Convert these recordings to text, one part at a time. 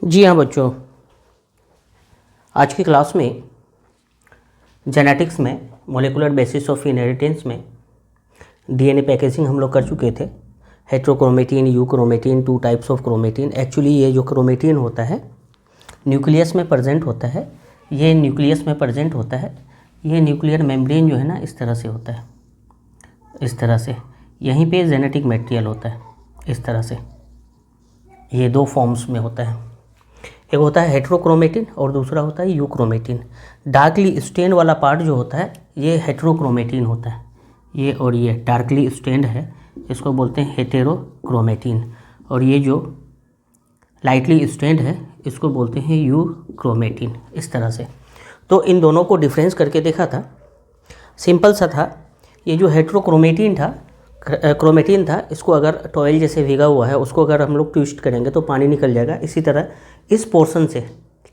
जी हाँ बच्चों, आज की क्लास में जेनेटिक्स में मोलिकुलर बेसिस ऑफ इनहेरिटेंस में डीएनए पैकेजिंग हम लोग कर चुके थे। Heterochromatin, euchromatin, two types of chromatin. Actually ये जो क्रोमेटिन होता है न्यूक्लियस में प्रेजेंट होता है। ये न्यूक्लियस में प्रेजेंट होता है। ये न्यूक्लियर मेम्ब्रेन जो है ना, इस तरह से होता है, इस तरह से। यहीं पे जेनेटिक मटेरियल होता है, इस तरह से। ये दो फॉर्म्स में होता है, एक होता है हेट्रोक्रोमेटिन और दूसरा होता है यूक्रोमेटिन। डार्कली स्टेन्ड वाला पार्ट जो होता है ये हेट्रोक्रोमेटिन होता है। ये और ये डार्कली स्टेन्ड है, इसको बोलते हैं हेटेरोक्रोमेटिन। और ये जो लाइटली स्टेन्ड है इसको बोलते हैं यूक्रोमेटिन, इस तरह से। तो इन दोनों को डिफरेंस करके देखा था, सिंपल सा था। ये जो हेट्रोक्रोमेटिन था, इसको अगर टॉयल जैसे भीगा हुआ है उसको अगर हम लोग ट्विस्ट करेंगे तो पानी निकल जाएगा। इसी तरह इस पोर्शन से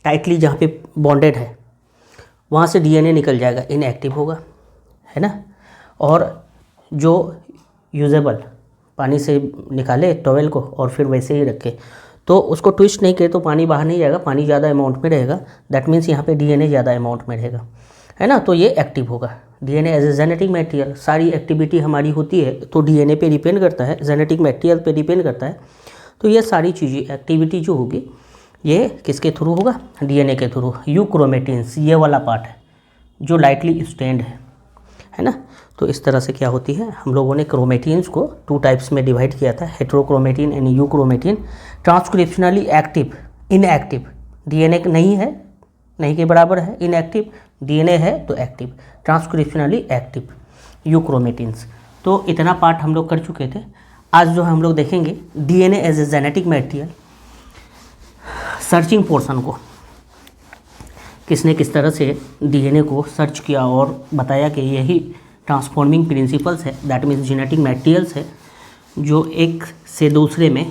टाइटली जहाँ पे बॉन्डेड है वहाँ से डीएनए निकल जाएगा, इनएक्टिव होगा, है ना। और जो यूजेबल पानी से निकाले टॉवेल को और फिर वैसे ही रखे तो उसको ट्विस्ट नहीं किए तो पानी बाहर नहीं जाएगा, पानी ज़्यादा अमाउंट में रहेगा। दैट मीन्स यहाँ पे डीएनए ज़्यादा अमाउंट में रहेगा, है ना। तो ये एक्टिव होगा। DNA as a genetic material, सारी एक्टिविटी हमारी होती है तो डीएनए पे डिपेंड करता है, जेनेटिक मटेरियल पे डिपेंड करता है। तो ये सारी चीज़ें एक्टिविटी जो होगी ये किसके थ्रू होगा? डीएनए के थ्रू। यूक्रोमेटिन्स ये वाला पार्ट है जो लाइटली स्टेन्ड है ना। तो इस तरह से क्या होती है, हम लोगों ने क्रोमेटिन्स को टू टाइप्स में डिवाइड किया था, heterochromatin and euchromatin. Transcriptionally active, inactive. DNA नहीं है, नहीं के बराबर है इनएक्टिव, डीएनए है तो एक्टिव। Transcriptionally active यूक्रोमेटिन्स। तो इतना पार्ट हम लोग कर चुके थे। आज जो हम लोग देखेंगे DNA as a genetic material, searching portion को किसने किस तरह से डीएनए को सर्च किया और बताया कि यही ट्रांसफॉर्मिंग प्रिंसिपल्स है, दैट मीन्स जेनेटिक मटेरियल्स है जो एक से दूसरे में,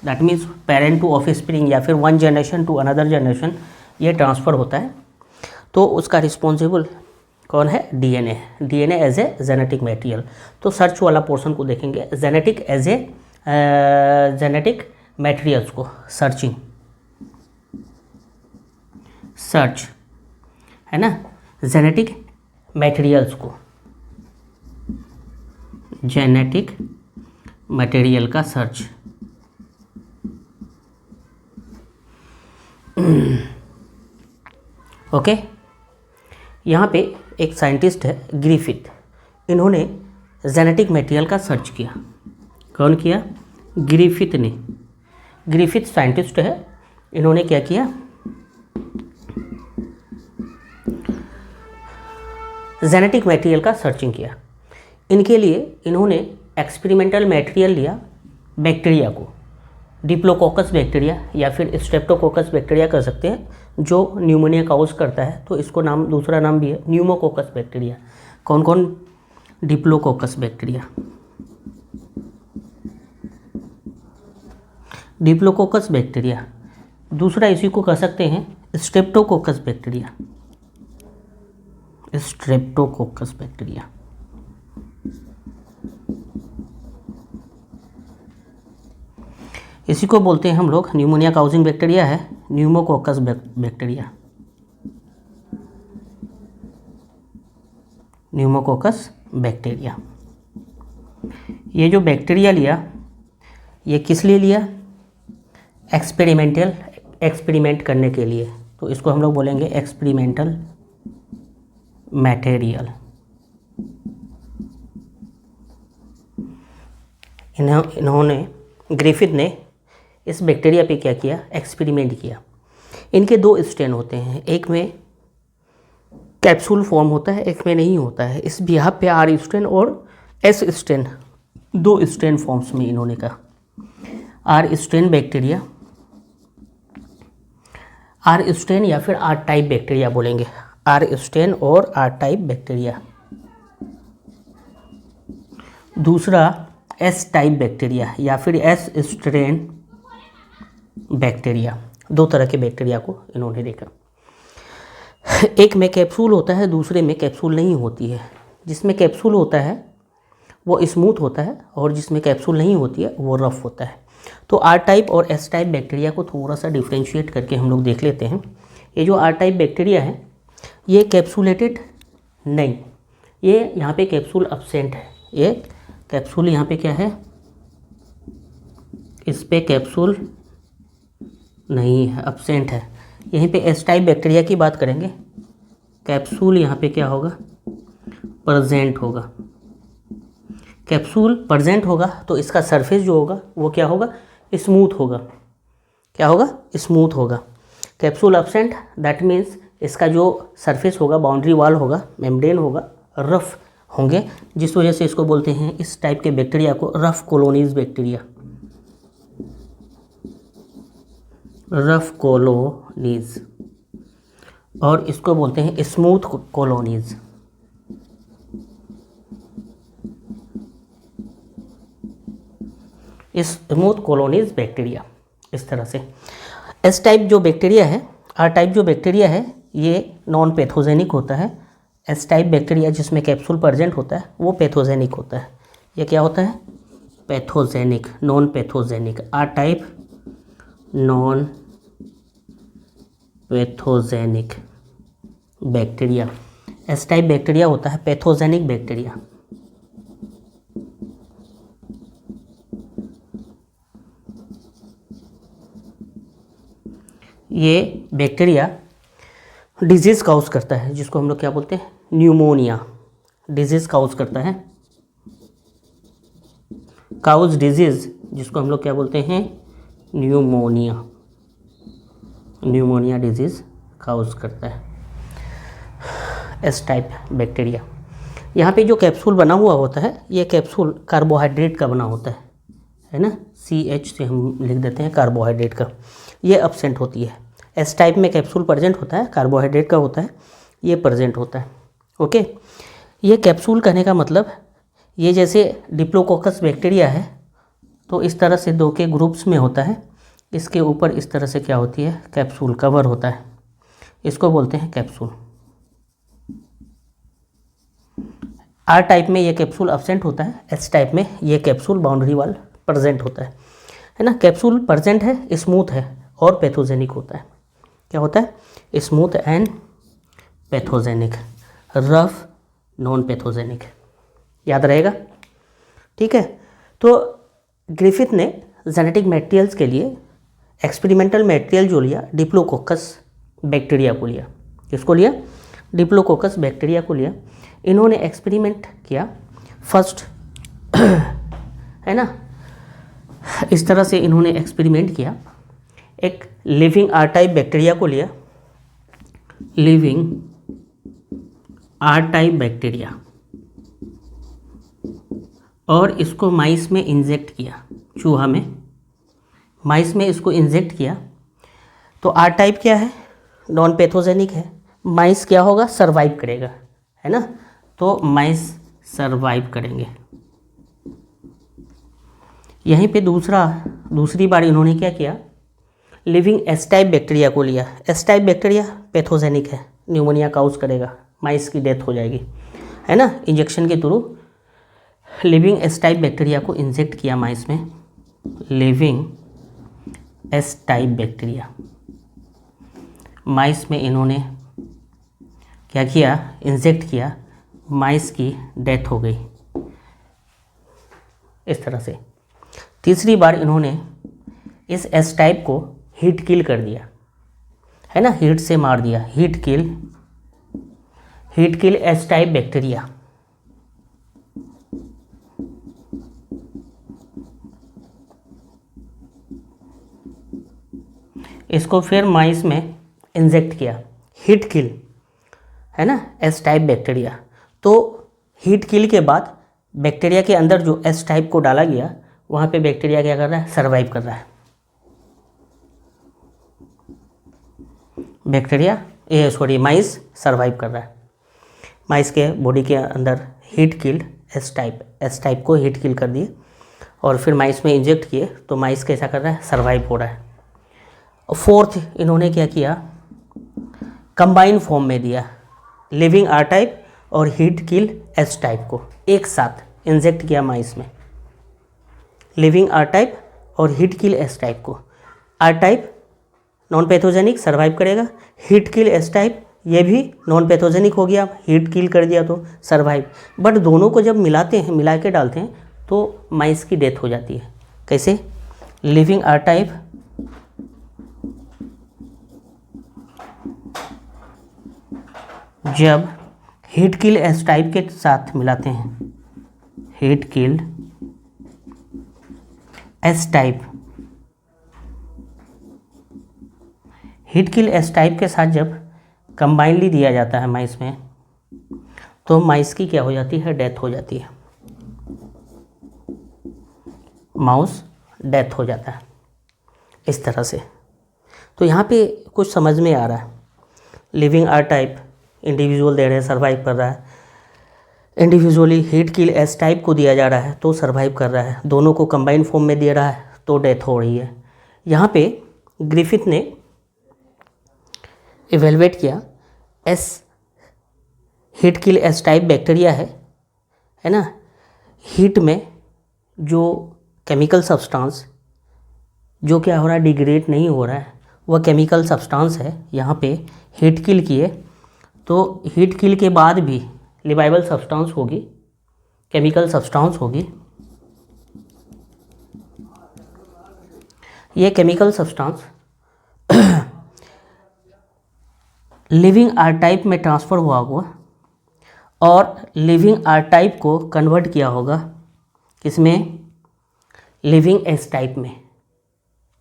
that means parent to offspring या फिर one generation to another generation ये ट्रांसफ़र होता है। तो उसका रिस्पॉन्सिबल कौन है? DNA. DNA as a genetic material. तो सर्च वाला पोर्शन को देखेंगे, genetic as a genetic materials को सर्चिंग, सर्च, है ना। जेनेटिक मटेरियल्स को, जेनेटिक मटेरियल का सर्च। ओके। यहाँ पे एक साइंटिस्ट है ग्रिफिथ, इन्होंने जेनेटिक मटेरियल का सर्च किया। कौन किया? ग्रिफिथ ने। ग्रिफिथ साइंटिस्ट है, इन्होंने क्या किया? जेनेटिक मटेरियल का सर्चिंग किया। इनके लिए इन्होंने एक्सपेरिमेंटल मटेरियल लिया, बैक्टीरिया को, डिप्लोकोकस बैक्टीरिया या फिर स्ट्रेप्टोकोकस बैक्टीरिया कर सकते हैं, जो न्यूमोनिया काउज करता है। तो इसको नाम, दूसरा नाम भी है न्यूमोकोकस बैक्टीरिया। कौन कौन? Diplococcus bacteria, diplococcus bacteria. दूसरा इसी को कह सकते हैं स्ट्रेप्टोकोकस बैक्टीरिया, स्ट्रेप्टोकोकस बैक्टीरिया। इसी को बोलते हैं हम लोग, न्यूमोनिया काउजिंग बैक्टीरिया है न्यूमोकोकस बैक्टीरिया, न्यूमोकोकस बैक्टीरिया। ये जो बैक्टीरिया लिया, ये किस लिए लिया? एक्सपेरिमेंट करने के लिए। तो इसको हम लोग बोलेंगे एक्सपेरिमेंटल मटेरियल। इन्होंने, ग्रिफिथ ने इस बैक्टीरिया पे क्या किया? एक्सपेरिमेंट किया। इनके दो स्ट्रेन होते हैं, एक में कैप्सूल फॉर्म होता है, एक में नहीं होता है। इस बिहार पे आर स्ट्रेन और एस स्ट्रेन, दो स्ट्रेन फॉर्म्स में इन्होंने कहा। R strain bacteria, R strain या फिर आर टाइप बैक्टीरिया बोलेंगे, आर स्ट्रेन और आर टाइप बैक्टीरिया। दूसरा एस टाइप बैक्टीरिया या फिर एस स्ट्रेन बैक्टीरिया। दो तरह के बैक्टीरिया को इन्होंने देखा। एक में कैप्सूल होता है, दूसरे में कैप्सूल नहीं होती है। जिसमें कैप्सूल होता है वो स्मूथ होता है और जिसमें कैप्सूल नहीं होती है वो रफ होता है। तो आर टाइप और एस टाइप बैक्टीरिया को थोड़ा सा डिफ्रेंशिएट करके हम लोग देख लेते हैं। ये जो आर टाइप बैक्टीरिया है ये कैप्सूलेटेड नहीं, ये यहाँ पे कैप्सूल अब्सेंट है। ये कैप्सूल यहाँ पे क्या है, इस पे कैप्सूल नहीं है, अब्सेंट है। यहीं पे एस टाइप बैक्टीरिया की बात करेंगे, कैप्सूल यहाँ पे क्या होगा, प्रेजेंट होगा। कैप्सूल प्रेजेंट होगा तो इसका सरफेस जो होगा वो क्या होगा, स्मूथ होगा। क्या होगा, स्मूथ होगा। कैप्सूल अब्सेंट दैट मीन्स इसका जो सरफेस होगा, बाउंड्री वॉल होगा, मेम्ब्रेन होगा, रफ होंगे, जिस वजह से इसको बोलते हैं, इस टाइप के बैक्टीरिया को rough colonies bacteria, rough colonies, और इसको बोलते हैं smooth colonies. Smooth colonies bacteria. इस तरह से एस टाइप जो बैक्टीरिया है, आर टाइप जो बैक्टीरिया है ये नॉन पैथोजेनिक होता है। एस टाइप बैक्टीरिया जिसमें कैप्सूल प्रेजेंट होता है वो पैथोजेनिक होता है। ये क्या होता है, pathogenic, non pathogenic. R type non pathogenic bacteria. S type bacteria होता है पैथोजेनिक बैक्टीरिया। ये बैक्टीरिया डिजीज काउज करता है, जिसको हम लोग क्या बोलते हैं, न्यूमोनिया। डिजीज काउज करता है, काउज डिजीज, जिसको हम लोग क्या बोलते हैं, न्यूमोनिया। न्यूमोनिया डिजीज काउज करता है एस टाइप बैक्टीरिया। यहाँ पे जो कैप्सूल बना हुआ होता है ये कैप्सूल कार्बोहाइड्रेट का बना होता है ना, CH से हम लिख देते हैं कार्बोहाइड्रेट का। ये अब्सेंट होती है। एस टाइप में कैप्सूल प्रेजेंट होता है, कार्बोहाइड्रेट का होता है, ये प्रेजेंट होता है। ओके, ये कैप्सूल कहने का मतलब, ये जैसे डिप्लोकोकस बैक्टीरिया है तो इस तरह से दो के ग्रुप्स में होता है, इसके ऊपर इस तरह से क्या होती है, कैप्सूल कवर होता है, इसको बोलते हैं कैप्सूल। आर टाइप में ये कैप्सूल अब्सेंट होता है, एस टाइप में ये कैप्सूल बाउंड्री वाल प्रेजेंट होता है ना। कैप्सूल प्रेजेंट है, स्मूथ है और पैथोजेनिक होता है। क्या होता है, smooth and pathogenic, rough non pathogenic. याद रहेगा, ठीक है। तो ग्रिफिथ ने जेनेटिक मटेरियल्स के लिए एक्सपेरिमेंटल मटेरियल जो लिया, डिप्लोकोकस बैक्टीरिया को लिया। किसको लिया, डिप्लोकोकस बैक्टीरिया को लिया। इन्होंने एक्सपेरिमेंट किया फर्स्ट है ना, इस तरह से इन्होंने एक्सपेरिमेंट किया। एक लिविंग आर टाइप बैक्टीरिया को लिया, लिविंग आर टाइप बैक्टीरिया, और इसको माइस में इंजेक्ट किया, चूहा में, माइस में इसको इंजेक्ट किया। तो आर टाइप क्या है, नॉन पैथोजेनिक है। माइस क्या होगा, सरवाइव करेगा, है ना, तो माइस सरवाइव करेंगे। यहीं पे दूसरी बार इन्होंने क्या किया, लिविंग एस टाइप बैक्टीरिया को लिया। एस टाइप बैक्टीरिया पैथोजेनिक है, न्यूमोनिया काउज करेगा, माइस की डेथ हो जाएगी, है ना। इंजेक्शन के through living S type bacteria को इंजेक्ट किया माइस में, लिविंग एस टाइप बैक्टीरिया। माइस में इन्होंने क्या किया, इंजेक्ट किया, माइस की डेथ हो गई इस तरह से। तीसरी बार इन्होंने इस एस टाइप को हीट किल कर दिया, है ना, हीट से मार दिया, heat kill S type bacteria. इसको फिर माइस में इंजेक्ट किया, हीट किल, है ना, एस टाइप बैक्टीरिया। तो हीट किल के बाद बैक्टीरिया के अंदर जो एस टाइप को डाला गया, वहाँ पे बैक्टीरिया क्या कर रहा है, सरवाइव कर रहा है। माइस सरवाइव कर रहा है। माइस के बॉडी के अंदर हीट किल्ड एस टाइप को हीट किल कर दिए और फिर माइस में इंजेक्ट किए, तो माइस कैसा कर रहा है, सरवाइव हो रहा है। फोर्थ इन्होंने क्या किया, कंबाइन फॉर्म में दिया, लिविंग आर टाइप और हीट किल एस टाइप को एक साथ इंजेक्ट किया माइस में। लिविंग आर टाइप और हीट किल एस टाइप को। R type non pathogenic survive करेगा, हीट किल एस टाइप ये भी नॉन पैथोजेनिक हो गया, हीट किल कर दिया तो सर्वाइव। बट दोनों को जब मिलाते हैं, मिला के डालते हैं तो माइस की डेथ हो जाती है। कैसे? लिविंग आर टाइप जब हीट किल एस टाइप के साथ मिलाते हैं, heat kill S type, heat kill S type के साथ जब कंबाइनली दिया जाता है माइस में, तो माइस की क्या हो जाती है? डेथ हो जाती है, माउस डेथ हो जाता है इस तरह से। तो यहाँ पे कुछ समझ में आ रहा है। लिविंग आर टाइप इंडिविजुअल दे रहे हैं, सर्वाइव कर रहा है। Individually heat kill S type को दिया जा रहा है तो सर्वाइव कर रहा है। दोनों को कंबाइंड फॉर्म में दे रहा है तो डेथ हो रही है। यहाँ पे ग्रिफिथ ने इवेलुएट किया, S heat kill S type bacteria है ना, हीट में जो केमिकल सब्सटेंस जो क्या हो रहा है, डिग्रेड नहीं हो रहा है, वह केमिकल सब्सटेंस है। यहाँ पे हीट किल किए तो हीट किल के बाद भी लिवाइबल सब्सटेंस होगी, केमिकल सब्सटेंस होगी। ये chemical substance living R type में ट्रांसफ़र हुआ होगा और लिविंग आर टाइप को कन्वर्ट किया होगा किसमें? लिविंग एस टाइप में।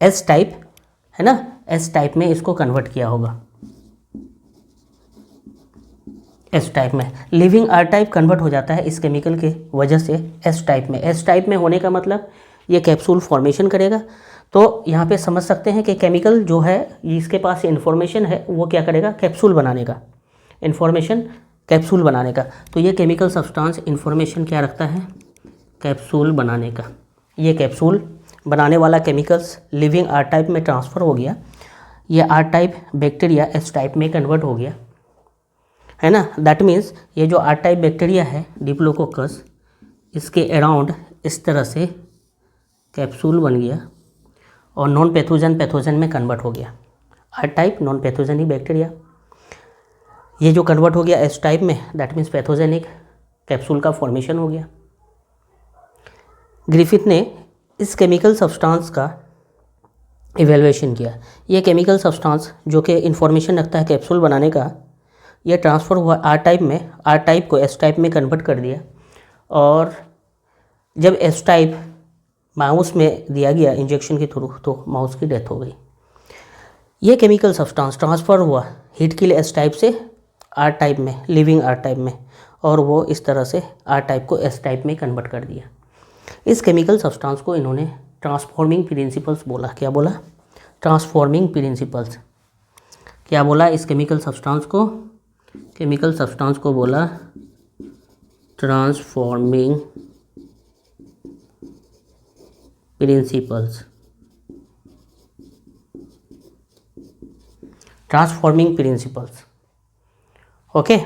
एस टाइप है ना, एस टाइप में इसको कन्वर्ट किया होगा। एस टाइप में लिविंग आर टाइप कन्वर्ट हो जाता है इस केमिकल के वजह से एस टाइप में। एस टाइप में होने का मतलब ये कैप्सूल फॉर्मेशन करेगा। तो यहाँ पे समझ सकते हैं कि केमिकल जो है, इसके पास इन्फॉर्मेशन है, वो क्या करेगा? कैप्सूल बनाने का, इन्फॉर्मेशन कैप्सूल बनाने का। तो ये केमिकल सब्सटेंस इन्फॉर्मेशन क्या रखता है? कैप्सूल बनाने का। ये कैप्सूल बनाने वाला केमिकल्स लिविंग आर टाइप में ट्रांसफ़र हो गया। ये R type bacteria S type में कन्वर्ट हो गया, है ना। दैट मीन्स ये जो आर टाइप बैक्टीरिया है डिप्लोकोकस, इसके अराउंड इस तरह से कैप्सूल बन गया और नॉन पैथोजन में कन्वर्ट हो गया। R type non pathogenic bacteria, ये जो कन्वर्ट हो गया एस टाइप में, दैट मीन्स पैथोजेनिक कैप्सूल का फॉर्मेशन हो गया। ग्रिफिथ ने इस केमिकल सब्सटेंस का इवेल्युएशन किया। ये केमिकल सब्सटेंस जो कि इंफॉर्मेशन रखता है कैप्सूल बनाने का, ये ट्रांसफ़र हुआ आर टाइप में, आर टाइप को एस टाइप में कन्वर्ट कर दिया और जब एस टाइप माउस में दिया गया इंजेक्शन के थ्रू तो माउस की डेथ हो गई। ये केमिकल सब्सटेंस ट्रांसफ़र हुआ हीट किल एस टाइप से आर टाइप में, लिविंग आर टाइप में, और वो इस तरह से आर टाइप को एस टाइप में कन्वर्ट कर दिया। इस केमिकल सब्सटेंस को इन्होंने ट्रांसफॉर्मिंग प्रिंसिपल्स बोला। क्या बोला? Transforming principles. क्या बोला इस केमिकल सब्सटेंस को? केमिकल सब्सटेंस को बोला transforming principles. Transforming principles, okay.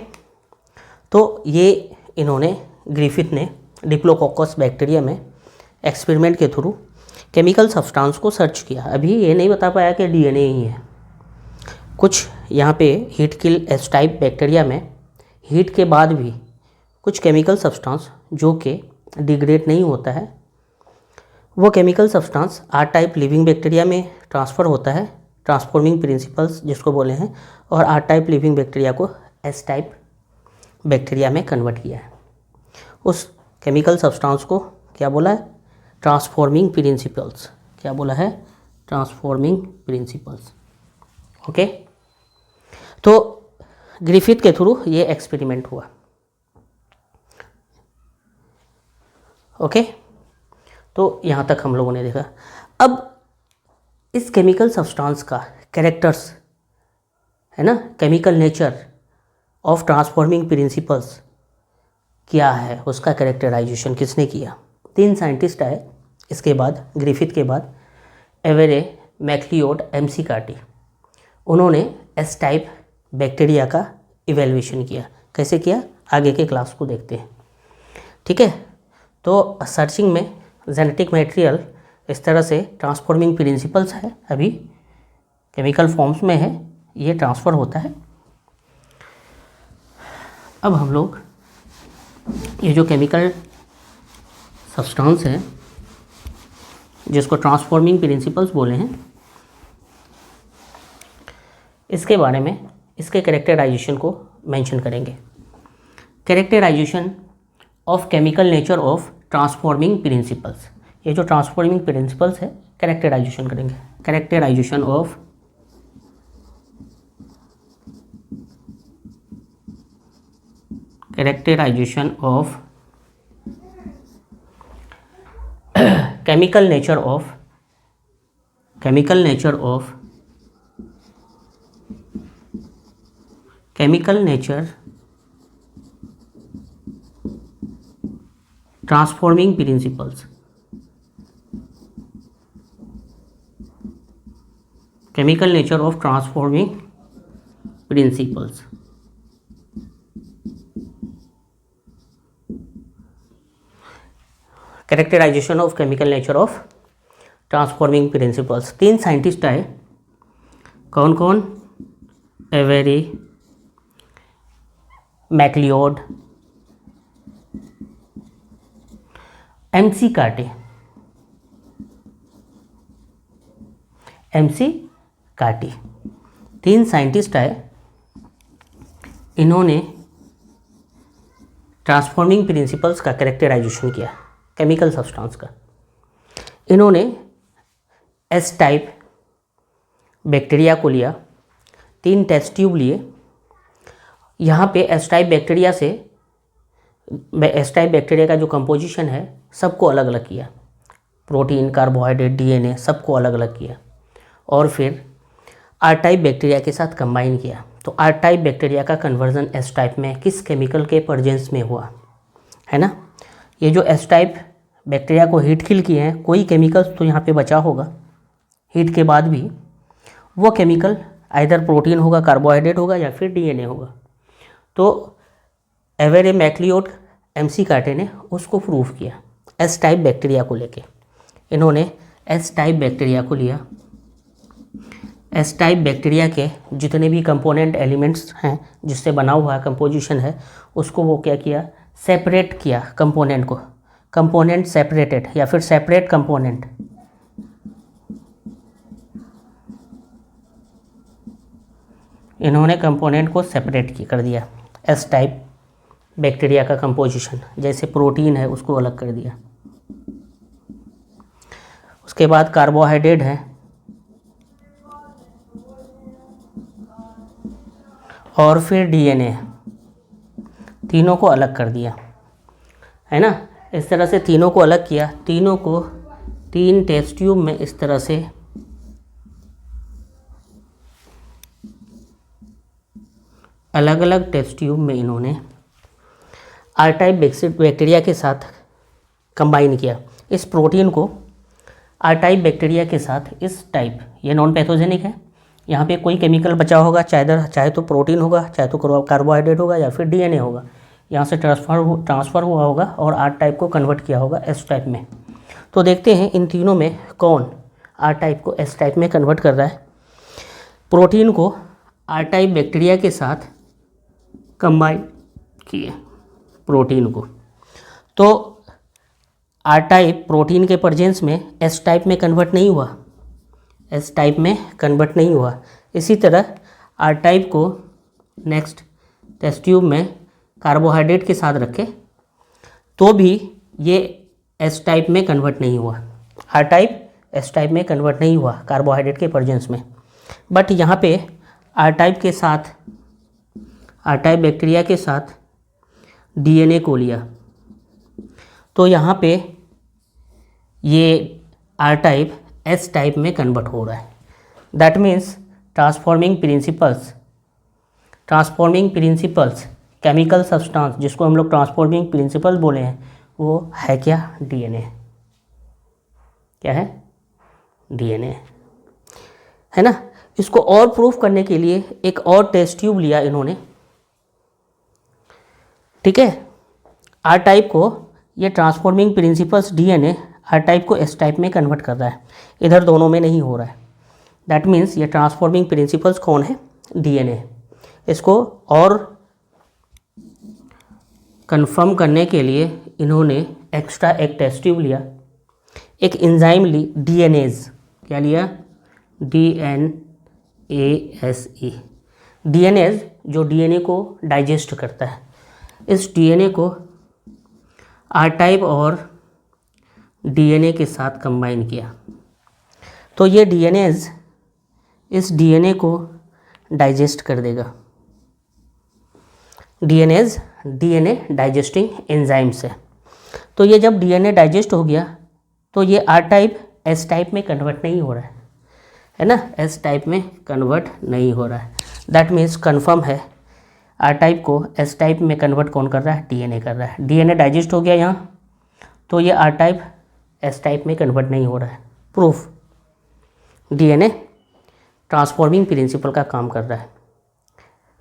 तो ये इन्होंने ग्रिफिथ ने डिप्लोकोकस बैक्टीरिया में एक्सपेरिमेंट के थ्रू केमिकल सब्सटेंस को सर्च किया। अभी ये नहीं बता पाया कि डीएनए ही है। कुछ यहाँ पे heat kill S type bacteria में हीट के बाद भी कुछ केमिकल सब्सटेंस जो कि डिग्रेड नहीं होता है, वो chemical substance R type living bacteria में ट्रांसफ़र होता है, ट्रांसफॉर्मिंग प्रिंसिपल्स जिसको बोले हैं, और आर टाइप लिविंग बैक्टीरिया को एस टाइप बैक्टीरिया में कन्वर्ट किया है। उस केमिकल सब्सटेंस को क्या बोला है? Transforming principles. क्या बोला है? Transforming principles, okay. तो ग्रिफिथ के थ्रू ये एक्सपेरिमेंट हुआ, ओके। तो यहाँ तक हम लोगों ने देखा। अब इस केमिकल सब्सटेंस का कैरेक्टर्स है ना, chemical nature of transforming principles क्या है, उसका कैरेक्टराइजेशन किसने किया? 3 साइंटिस्ट आए इसके बाद, ग्रिफिथ के बाद, एवेरे, मैक्लियोड, McLeod। उन्होंने एस टाइप बैक्टीरिया का इवेल्युएशन किया। कैसे किया? आगे के क्लास को देखते हैं, ठीक है। तो सर्चिंग में जेनेटिक मटेरियल इस तरह से ट्रांसफॉर्मिंग प्रिंसिपल्स है, अभी केमिकल फॉर्म्स में है, ये ट्रांसफ़र होता है। अब हम लोग ये जो केमिकल सब्सटेंस है जिसको ट्रांसफॉर्मिंग प्रिंसिपल्स बोले हैं, इसके बारे में, इसके कैरेक्टराइजेशन को मेंशन करेंगे। Characterisation of chemical nature of transforming principles, ये जो ट्रांसफॉर्मिंग प्रिंसिपल्स है कैरेक्टराइजेशन करेंगे। Characterisation of chemical nature of transforming principles, chemical nature of transforming principles। Characterization of chemical nature of transforming principles. 3 scientist आए, कौन कौन? Avery, MacLeod, McCarty. 3 scientist आए, इन्होंने transforming principles का कैरेक्टराइजेशन किया chemical substance का। इन्होंने एस टाइप बैक्टीरिया को लिया, 3 टेस्ट ट्यूब लिए। यहाँ पे एस टाइप बैक्टीरिया का जो कंपोजिशन है सबको अलग अलग किया, प्रोटीन, कार्बोहाइड्रेट, डीएनए सबको अलग अलग किया, और फिर आर टाइप बैक्टीरिया के साथ कंबाइन किया। तो आर टाइप बैक्टीरिया का कन्वर्जन एस टाइप में किस केमिकल के प्रेजेंस में हुआ, है ना। ये जो एस टाइप बैक्टीरिया को हीट किल किए हैं, कोई केमिकल्स तो यहाँ पे बचा होगा हीट के बाद भी, वो केमिकल आइदर प्रोटीन होगा, कार्बोहाइड्रेट होगा, या फिर डीएनए होगा। तो एवेरे, मैक्लिओड, एमसी कार्टे ने उसको प्रूव किया एस टाइप बैक्टीरिया को लेके। इन्होंने एस टाइप बैक्टीरिया को लिया, एस टाइप बैक्टीरिया के जितने भी कंपोनेंट एलिमेंट्स हैं जिससे बना हुआ कंपोजिशन है, उसको वो क्या किया, सेपरेट किया कंपोनेंट सेपरेटेड, या फिर सेपरेट कंपोनेंट। इन्होंने कंपोनेंट को सेपरेट कर दिया। एस टाइप बैक्टीरिया का कंपोजिशन, जैसे प्रोटीन है उसको अलग कर दिया। उसके बाद कार्बोहाइड्रेट है, और फिर डीएनए, तीनों को अलग कर दिया, है ना। इस तरह से तीनों को अलग किया, तीनों को 3 टेस्ट ट्यूब में इस तरह से अलग अलग टेस्ट ट्यूब में इन्होंने आर टाइप बैक्टीरिया के साथ कंबाइन किया। इस प्रोटीन को आर टाइप बैक्टीरिया के साथ इस टाइप, ये नॉन पैथोजेनिक है, यहाँ पे कोई केमिकल बचा होगा, चाहे तो प्रोटीन होगा, चाहे तो कार्बोहाइड्रेट होगा, या फिर डीएनए होगा, यहाँ से ट्रांसफ़र हुआ होगा और आर टाइप को कन्वर्ट किया होगा एस टाइप में। तो देखते हैं इन तीनों में कौन आर टाइप को एस टाइप में कन्वर्ट कर रहा है। प्रोटीन को आर टाइप बैक्टीरिया के साथ कंबाइन किए प्रोटीन को, तो आर टाइप प्रोटीन के प्रेजेंस में एस टाइप में कन्वर्ट नहीं हुआ, इसी तरह आर टाइप को नेक्स्ट टेस्ट ट्यूब में कार्बोहाइड्रेट के साथ रखे तो भी ये एस टाइप में कन्वर्ट नहीं हुआ, आर टाइप एस टाइप में कन्वर्ट नहीं हुआ कार्बोहाइड्रेट के प्रेजेंस में। बट यहाँ पे आर टाइप बैक्टीरिया के साथ डीएनए को लिया, तो यहाँ पे ये आर टाइप एस टाइप में कन्वर्ट हो रहा है। That means transforming principles chemical substance, जिसको हम लोग ट्रांसफॉर्मिंग प्रिंसिपल बोले हैं, वो है क्या, डीएनए। क्या है, डीएनए, है ना। इसको और प्रूफ करने के लिए एक और टेस्ट ट्यूब लिया इन्होंने, ठीक है। आर टाइप को ये transforming principles DNA R type को एस टाइप में कन्वर्ट कर रहा है, इधर दोनों में नहीं हो रहा है। दैट मीन्स ये ट्रांसफॉर्मिंग प्रिंसिपल्स कौन है? डीएनए। इसको और कंफर्म करने के लिए इन्होंने एक्स्ट्रा एक टेस्ट ट्यूब लिया, एक एंजाइम ली, डीएनएज। क्या लिया? DNASE। डीएनएज जो डीएनए को डाइजेस्ट करता है। इस डीएनए को आर टाइप और डीएनए के साथ कंबाइन किया, तो ये डीएनएज इस डीएनए को डाइजेस्ट कर देगा। डीएनएज डीएनए डाइजेस्टिंग एंजाइम से। तो ये जब डीएनए डाइजेस्ट हो गया तो ये आर टाइप एस टाइप में कन्वर्ट नहीं हो रहा है ना, एस टाइप में कन्वर्ट नहीं हो रहा है। दैट मीन्स कन्फर्म है, आर टाइप को एस टाइप में कन्वर्ट कौन कर रहा है? डीएनए कर रहा है। डीएनए डाइजेस्ट हो गया यहाँ, तो ये आर टाइप एस टाइप में कन्वर्ट नहीं हो रहा है। प्रूफ, डीएनए ट्रांसफॉर्मिंग प्रिंसिपल का काम कर रहा है।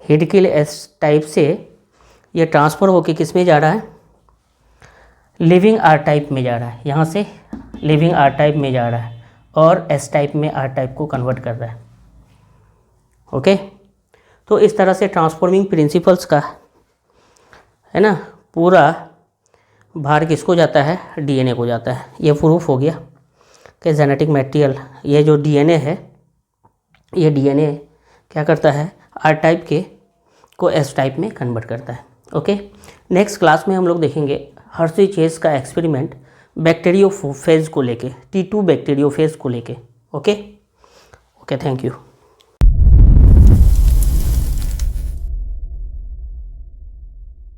हेड के लिए एस टाइप से ये ट्रांसफ़र होकर किस में जा रहा है? लिविंग आर टाइप में जा रहा है। यहाँ से लिविंग आर टाइप में जा रहा है और एस टाइप में आर टाइप को कन्वर्ट कर रहा है। ओके, तो इस तरह से ट्रांसफॉर्मिंग प्रिंसिपल्स का है ना पूरा भार किसको जाता है? डीएनए को जाता है। ये प्रूफ हो गया कि जेनेटिक मटेरियल, ये जो डीएनए है, ये डीएनए क्या करता है? आर टाइप के को एस टाइप में कन्वर्ट करता है। ओके, नेक्स्ट क्लास में हम लोग देखेंगे हर्शी चेस का एक्सपेरिमेंट बैक्टीरियोफेज को लेके, T2 बैक्टीरियोफेज को लेके। Okay, thank you.